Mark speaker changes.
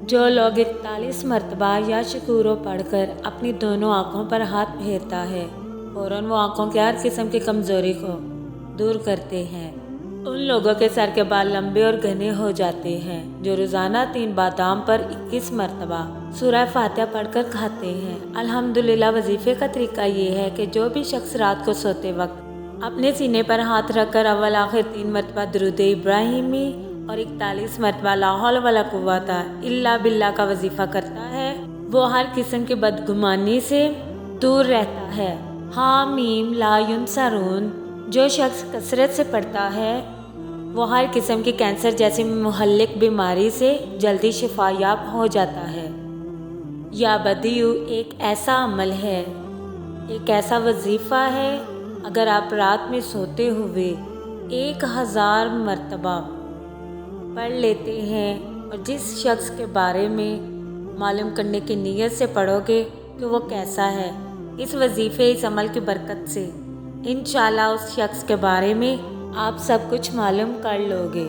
Speaker 1: جو لوگ 41 مرتبہ یا شکورو پڑھ کر اپنی دونوں آنکھوں پر ہاتھ پھیرتا ہے، فوراً وہ آنکھوں کے ہر قسم کی کمزوری کو دور کرتے ہیں۔ ان لوگوں کے سر کے بال لمبے اور گھنے ہو جاتے ہیں جو روزانہ 3 بادام پر 21 مرتبہ سورہ فاتحہ پڑھ کر کھاتے ہیں۔ الحمدللہ وظیفے کا طریقہ یہ ہے کہ جو بھی شخص رات کو سوتے وقت اپنے سینے پر ہاتھ رکھ کر اول آخر 3 مرتبہ درود ابراہیمی اور 41 مرتبہ لا حول ولا قوت الا باللہ کا وظیفہ کرتا ہے، وہ ہر قسم کی بدگمانی سے دور رہتا ہے۔ حامیم لا ینصرون جو شخص کثرت سے پڑھتا ہے وہ ہر قسم کی کینسر جیسی مہلک بیماری سے جلدی شفا یاب ہو جاتا ہے۔ یا بدیو ایک ایسا عمل ہے، ایک ایسا وظیفہ ہے، اگر آپ رات میں سوتے ہوئے 1000 مرتبہ پڑھ لیتے ہیں اور جس شخص کے بارے میں معلوم کرنے کی نیت سے پڑھو گے کہ وہ کیسا ہے، اس وظیفے اس عمل کی برکت سے انشاءاللہ اس شخص کے بارے میں آپ سب کچھ معلوم کر لو گے۔